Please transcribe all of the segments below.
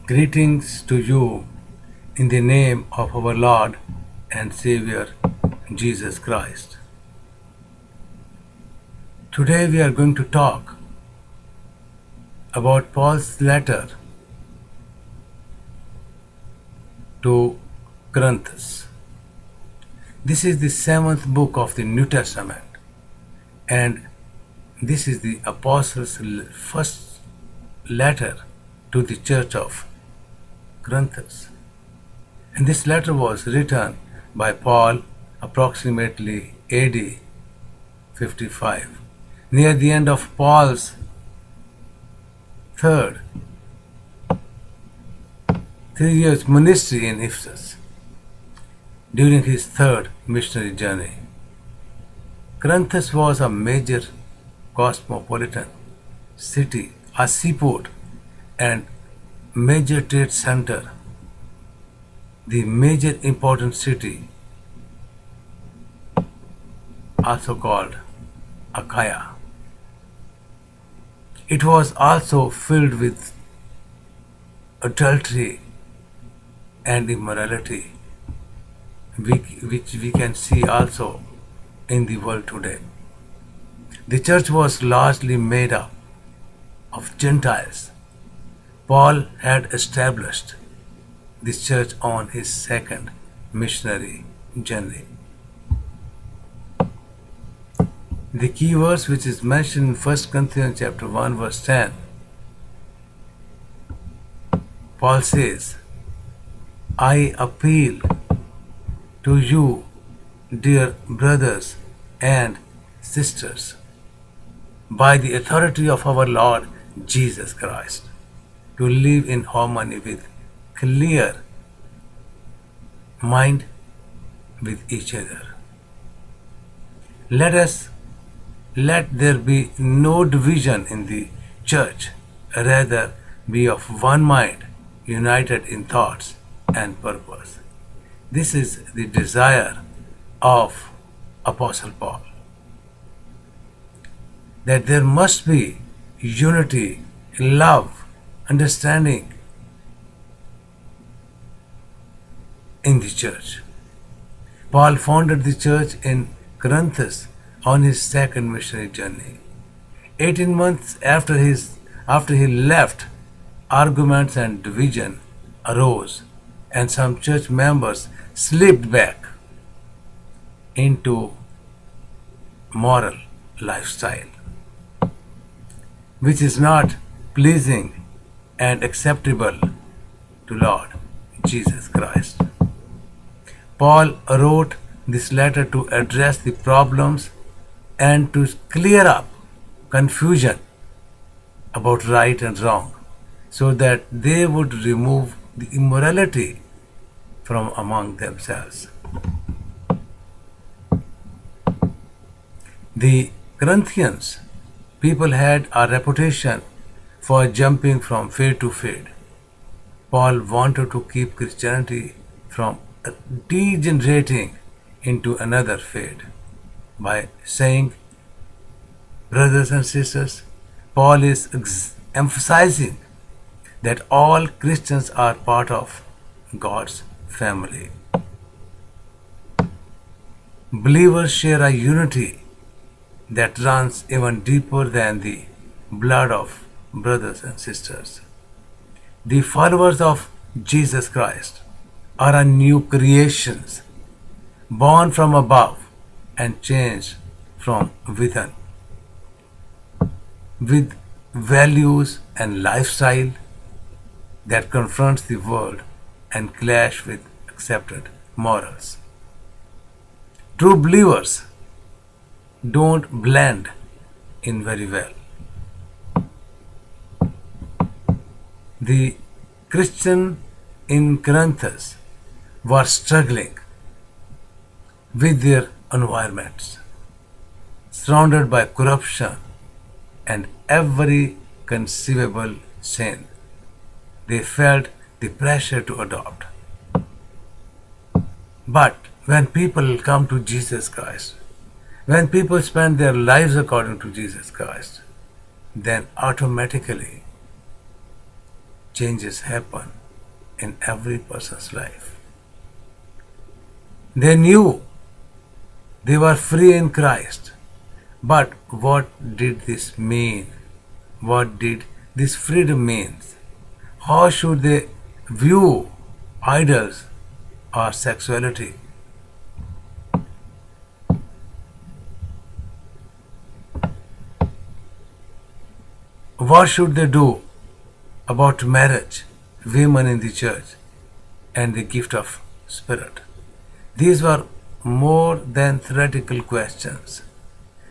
Greetings to you in the name of our Lord and Savior Jesus Christ. Today we are going to talk about Paul's letter to Corinthians. This is the seventh book of the New Testament, and this is the Apostle's first letter to the church of Corinthians. And this letter was written by Paul approximately AD 55, near the end of Paul's third 3 years ministry in Ephesus, during his third missionary journey. Corinth was a major cosmopolitan city, a seaport, and major trade center, the major important city, also called Achaia. It was also filled with adultery and immorality, which we can see also in the world today. The church was largely made up of Gentiles. Paul had established this church on his second missionary journey. The key verse which is mentioned in 1 Corinthians chapter 1 verse 10, Paul says, I appeal to you, dear brothers and sisters, by the authority of our Lord Jesus Christ, to live in harmony with clear mind with each other. Let there be no division in the church, rather be of one mind, united in thoughts and purpose. This is the desire of Apostle Paul, that there must be unity, love, understanding in the church. Paul founded the church in Corinth on his second missionary journey. 18 months after he left, arguments and division arose, and some church members slipped back into moral lifestyle, which is not pleasing and acceptable to Lord Jesus Christ. Paul wrote this letter to address the problems and to clear up confusion about right and wrong, so that they would remove the immorality from among themselves. The Corinthians people had a reputation for jumping from faith to faith. Paul wanted to keep Christianity from degenerating into another faith by saying, brothers and sisters, Paul is emphasizing that all Christians are part of God's family. Believers share a unity that runs even deeper than the blood of brothers and sisters. The followers of Jesus Christ are a new creations, born from above and changed from within, with values and lifestyle that confronts the world and clash with accepted morals. True believers don't blend in very well. The Christian in Corinth were struggling with their environments, surrounded by corruption and every conceivable sin. They felt the pressure to adopt. But when people come to Jesus Christ, when people spend their lives according to Jesus Christ, then automatically changes happen in every person's life. They knew they were free in Christ, but what did this mean? What did this freedom mean? How should they view idols or sexuality? What should they do about marriage, women in the church, and the gift of Spirit? These were more than theoretical questions.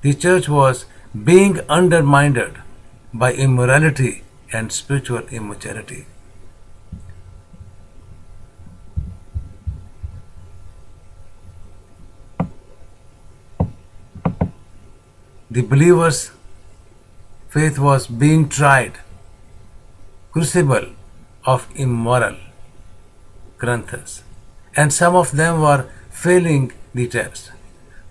The church was being undermined by immorality and spiritual immaturity. The believers' faith was being tried, crucible of immoral Corinthians, and some of them were failing the test.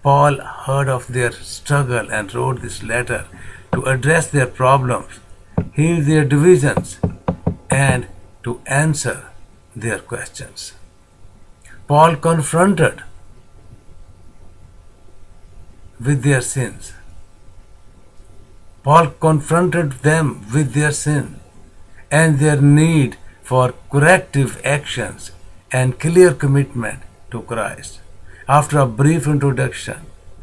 Paul heard of their struggle and wrote this letter to address their problems, heal their divisions, and to answer their questions. Paul confronted with their sins. Paul confronted them with their sin and their need for corrective actions and clear commitment to Christ. After a brief introduction,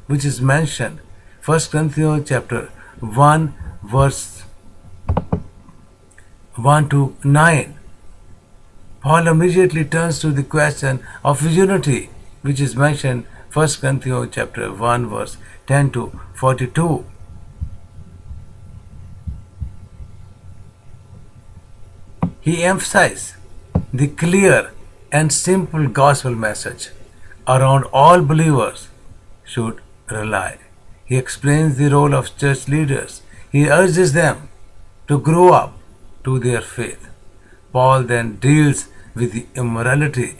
which is mentioned 1 Corinthians chapter 1 verse 1 to 9, Paul immediately turns to the question of unity, which is mentioned 1 Corinthians chapter 1 verse 10 to 42. He emphasized the clear and simple gospel message around all believers should rely. He explains the role of church leaders. He urges them to grow up to their faith. Paul then deals with the immorality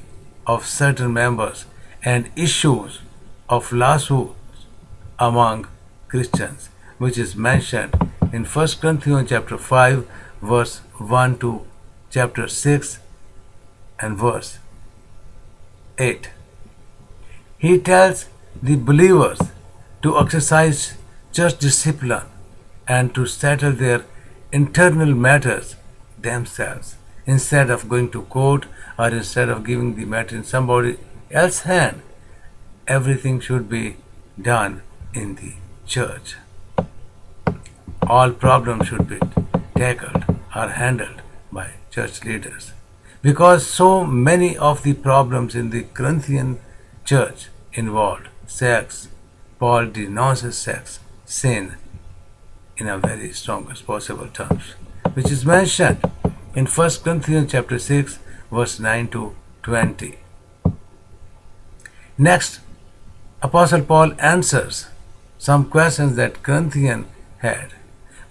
of certain members and issues of lawsuits among Christians, which is mentioned in 1 Corinthians chapter 5 verse 1 to chapter 6 and verse 8. He tells the believers to exercise church discipline and to settle their internal matters themselves instead of going to court or instead of giving the matter in somebody else's hand. Everything should be done in the church. All problems should be tackled or handled by church leaders. Because so many of the problems in the Corinthian church involved sex, Paul denounces sex, sin, in a very strongest possible terms, which is mentioned in 1 Corinthians chapter 6, verse 9 to 20. Next, Apostle Paul answers some questions that Corinthians had.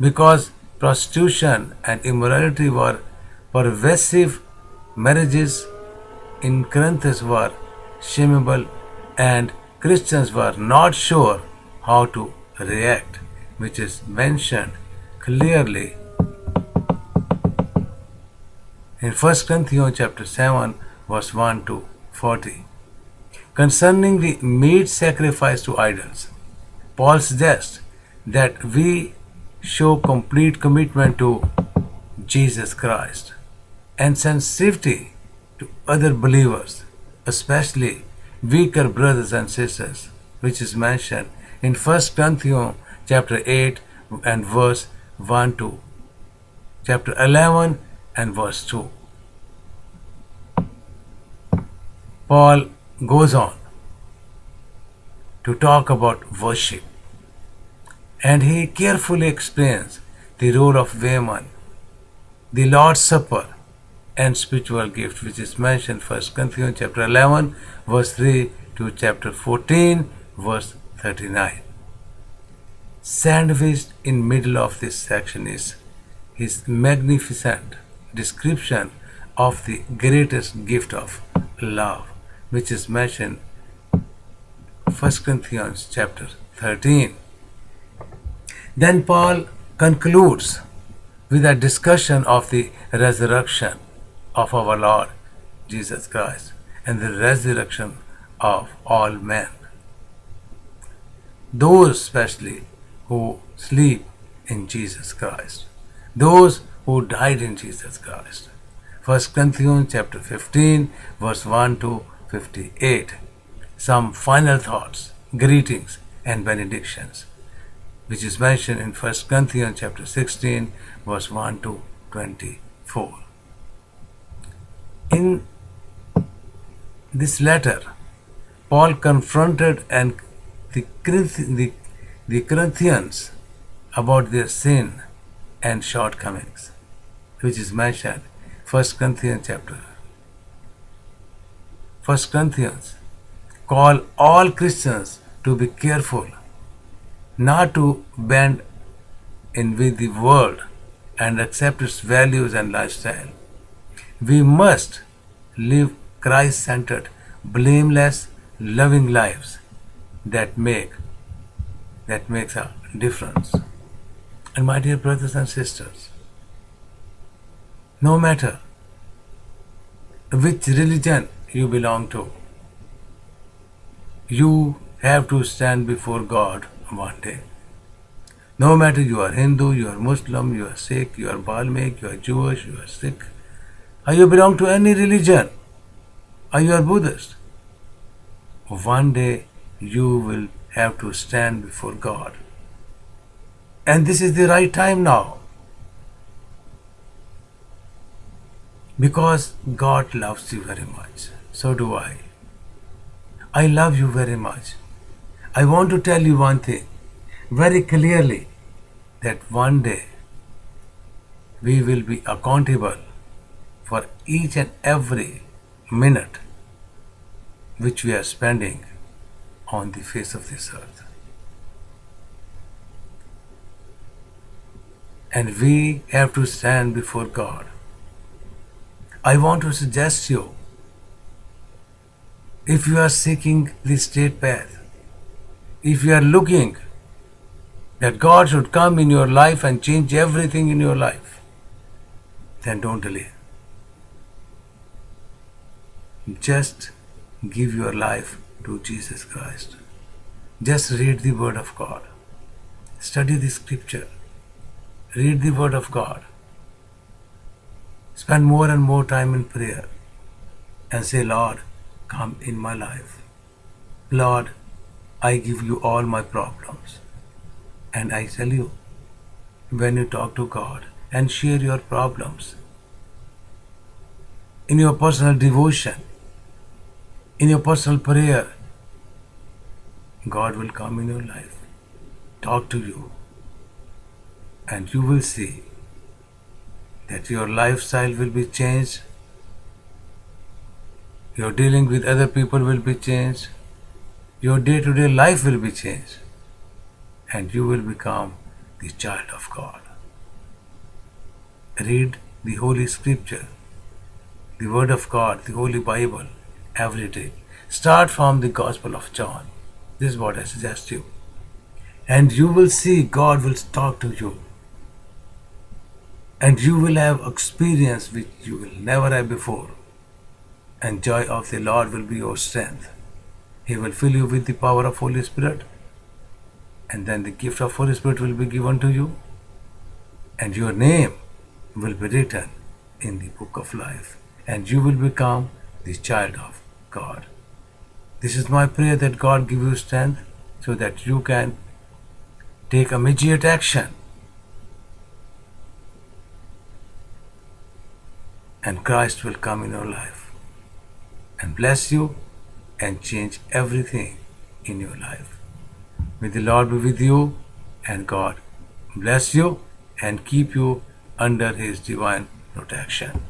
Because prostitution and immorality were pervasive, marriages in Corinth were shameable, and Christians were not sure how to react, which is mentioned clearly in 1 Corinthians chapter 7, verse 1 to 40. Concerning the meat sacrificed to idols, Paul suggests that we show complete commitment to Jesus Christ and sensitivity to other believers, especially weaker brothers and sisters, which is mentioned in 1 Corinthians chapter 8 and verse 1 to chapter 11 and verse 2. Paul goes on to talk about worship, and he carefully explains the role of women, the Lord's Supper, and spiritual gift, which is mentioned 1 Corinthians chapter 11 verse 3 to chapter 14 verse 39. Sandwiched in middle of this section is his magnificent description of the greatest gift of love, which is mentioned 1 Corinthians chapter 13. Then Paul concludes with a discussion of the resurrection of our Lord Jesus Christ and the resurrection of all men. Those especially who sleep in Jesus Christ, those who died in Jesus Christ. 1 Corinthians chapter 15 verse 1 to 58. Some final thoughts, greetings and benedictions, which is mentioned in 1 Corinthians chapter 16 verse 1 to 24. In this letter, Paul confronted the Corinthians about their sin and shortcomings, which is mentioned 1 Corinthians chapter. 1 Corinthians call all Christians to be careful not to bend in with the world and accept its values and lifestyle. We must live Christ-centered, blameless, loving lives that makes a difference. And my dear brothers and sisters, no matter which religion you belong to, you have to stand before God one day. No matter you are Hindu, you are Muslim, you are Sikh, you are Balmik, you are Jewish, you are Sikh, or you belong to any religion, or you are Buddhist, one day you will have to stand before God. And this is the right time now. Because God loves you very much. So do I. I love you very much. I want to tell you one thing very clearly, that one day we will be accountable for each and every minute which we are spending on the face of this earth. And we have to stand before God. I want to suggest you, if you are seeking the straight path, if you are looking that God should come in your life and change everything in your life, then don't delay. Just give your life to Jesus Christ. Just read the Word of God. Study the Scripture. Read the Word of God. Spend more and more time in prayer and say, Lord, come in my life. Lord, I give you all my problems. And I tell you, when you talk to God and share your problems, in your personal devotion, in your personal prayer, God will come in your life, talk to you, and you will see that your lifestyle will be changed, your dealing with other people will be changed, your day-to-day life will be changed, and you will become the child of God. Read the Holy Scripture, the Word of God, the Holy Bible every day. Start from the Gospel of John. This is what I suggest you. And you will see God will talk to you. And you will have experience which you will never have before. And joy of the Lord will be your strength. He will fill you with the power of Holy Spirit. And then the gift of Holy Spirit will be given to you. And your name will be written in the book of life. And you will become the child of God. This is my prayer, that God give you strength so that you can take immediate action. And Christ will come in your life and bless you and change everything in your life. May the Lord be with you, and God bless you and keep you under His divine protection.